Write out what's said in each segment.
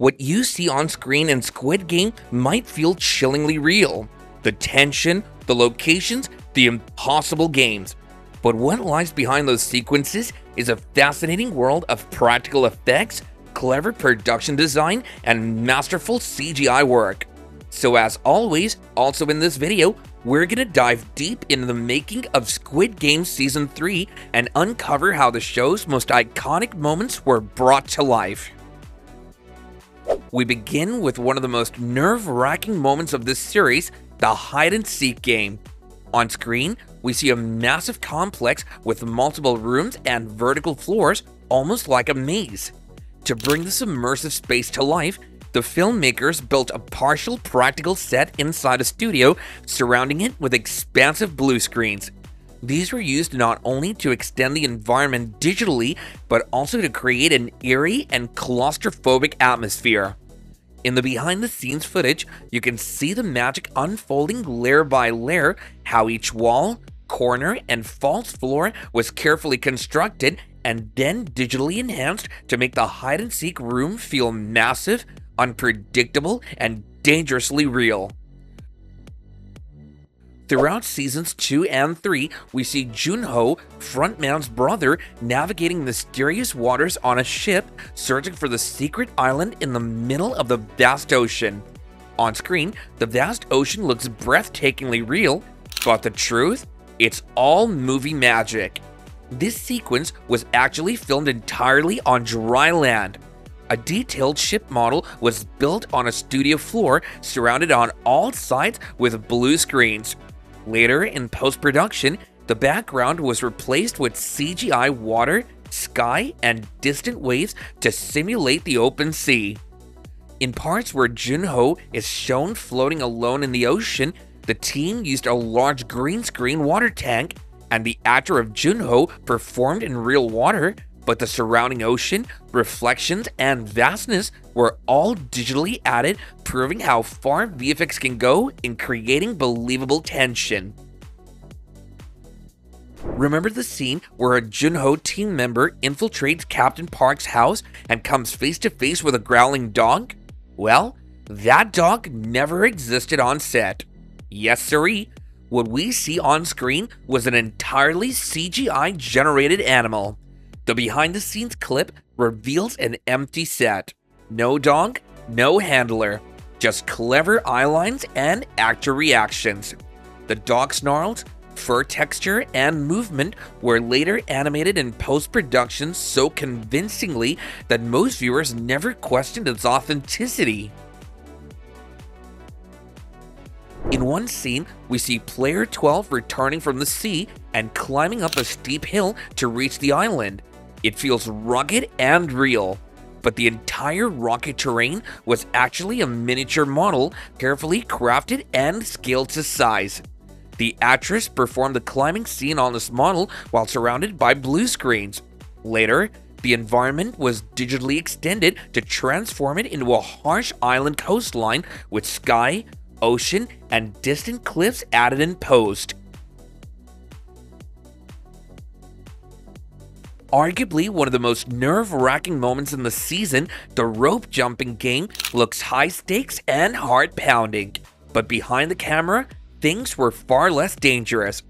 What you see on screen in Squid Game might feel chillingly real. The tension, the locations, the impossible games. But what lies behind those sequences is a fascinating world of practical effects, clever production design, and masterful CGI work. So as always, also in this video, we're gonna dive deep into the making of Squid Game Season 3 and uncover how the show's most iconic moments were brought to life. We begin with one of the most nerve-wracking moments of this series, the hide-and-seek game. On screen, we see a massive complex with multiple rooms and vertical floors, almost like a maze. To bring this immersive space to life, the filmmakers built a partial practical set inside a studio, surrounding it with expansive blue screens. These were used not only to extend the environment digitally, but also to create an eerie and claustrophobic atmosphere. In the behind-the-scenes footage, you can see the magic unfolding layer by layer, how each wall, corner, and false floor was carefully constructed and then digitally enhanced to make the hide-and-seek room feel massive, unpredictable, and dangerously real. Throughout seasons 2 and 3, we see Junho, Frontman's brother, navigating mysterious waters on a ship, searching for the secret island in the middle of the vast ocean. On screen, the vast ocean looks breathtakingly real, but the truth? It's all movie magic. This sequence was actually filmed entirely on dry land. A detailed ship model was built on a studio floor, surrounded on all sides with blue screens. Later, in post-production, the background was replaced with CGI water, sky, and distant waves to simulate the open sea. In parts where Junho is shown floating alone in the ocean, the team used a large green screen water tank, and the actor of Junho performed in real water, but the surrounding ocean, reflections, and vastness were all digitally added, proving how far VFX can go in creating believable tension. Remember the scene where a Junho team member infiltrates Captain Park's house and comes face to face with a growling dog? Well, that dog never existed on set. Yes sirree, what we see on screen was an entirely CGI generated animal. The behind-the-scenes clip reveals an empty set. No dog, no handler, just clever eye lines and actor reactions. The dog snarls, fur texture, and movement were later animated in post-production so convincingly that most viewers never questioned its authenticity. In one scene, we see player 12 returning from the sea and climbing up a steep hill to reach the island. It feels rugged and real, but the entire rocky terrain was actually a miniature model, carefully crafted and scaled to size. The actress performed the climbing scene on this model while surrounded by blue screens. Later, the environment was digitally extended to transform it into a harsh island coastline with sky, ocean, and distant cliffs added in post. Arguably one of the most nerve-wracking moments in the season, the rope jumping game looks high stakes and heart-pounding. But behind the camera, things were far less dangerous.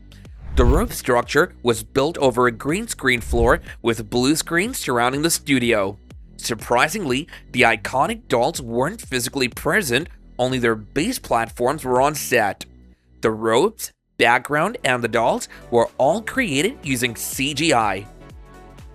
The rope structure was built over a green screen floor with blue screens surrounding the studio. Surprisingly, the iconic dolls weren't physically present, only their base platforms were on set. The ropes, background, and the dolls were all created using CGI.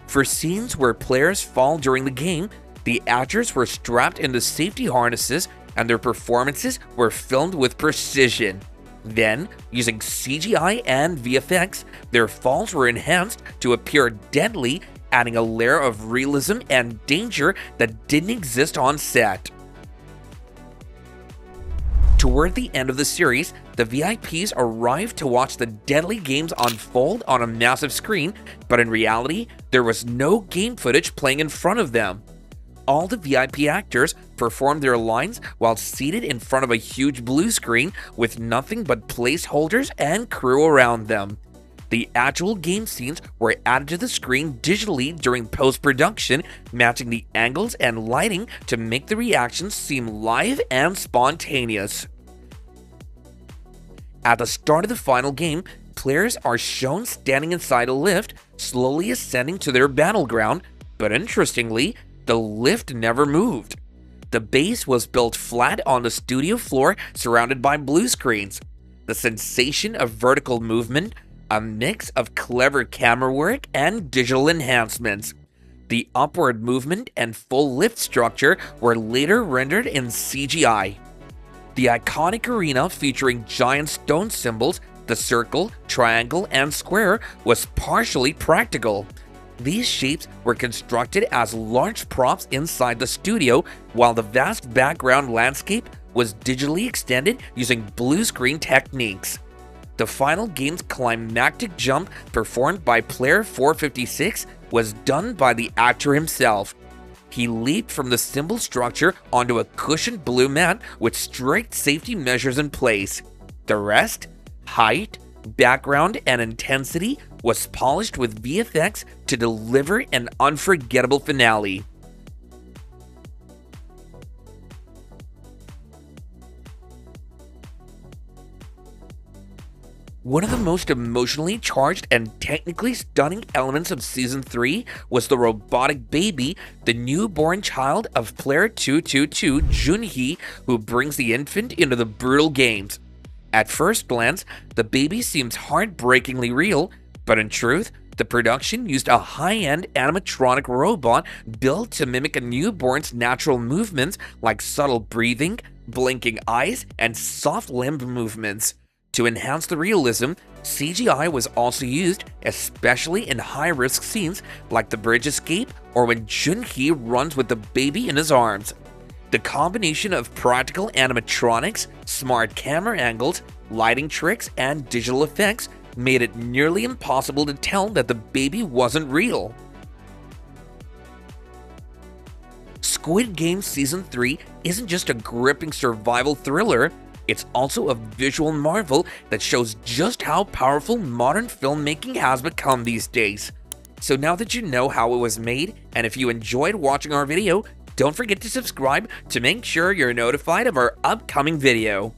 For scenes where players fall during the game, the actors were strapped into safety harnesses and their performances were filmed with precision. Then, using CGI and VFX, their falls were enhanced to appear deadly, adding a layer of realism and danger that didn't exist on set. Toward the end of the series, the VIPs arrived to watch the deadly games unfold on a massive screen, but in reality, there was no game footage playing in front of them. All the VIP actors performed their lines while seated in front of a huge blue screen with nothing but placeholders and crew around them. The actual game scenes were added to the screen digitally during post-production, matching the angles and lighting to make the reactions seem live and spontaneous. At the start of the final game, players are shown standing inside a lift, slowly ascending to their battleground, but interestingly, the lift never moved. The base was built flat on the studio floor, surrounded by blue screens. The sensation of vertical movement, a mix of clever camera work and digital enhancements. The upward movement and full lift structure were later rendered in CGI. The iconic arena featuring giant stone symbols, the circle, triangle, and square, was partially practical. These shapes were constructed as large props inside the studio, while the vast background landscape was digitally extended using blue screen techniques. The final game's climactic jump, performed by player 456, was done by the actor himself. He leaped from the symbol structure onto a cushioned blue mat with strict safety measures in place. The rest, height, background, and intensity, was polished with VFX to deliver an unforgettable finale. One of the most emotionally charged and technically stunning elements of Season 3 was the robotic baby, the newborn child of player 222 Junhee, who brings the infant into the brutal games. At first glance, the baby seems heartbreakingly real, but in truth, the production used a high-end animatronic robot built to mimic a newborn's natural movements like subtle breathing, blinking eyes, and soft limb movements. To enhance the realism, CGI was also used, especially in high-risk scenes like the bridge escape or when Junhee runs with the baby in his arms. The combination of practical animatronics, smart camera angles, lighting tricks, and digital effects made it nearly impossible to tell that the baby wasn't real. Squid Game Season 3 isn't just a gripping survival thriller, it's also a visual marvel that shows just how powerful modern filmmaking has become these days. So now that you know how it was made, and if you enjoyed watching our video, don't forget to subscribe to make sure you're notified of our upcoming video.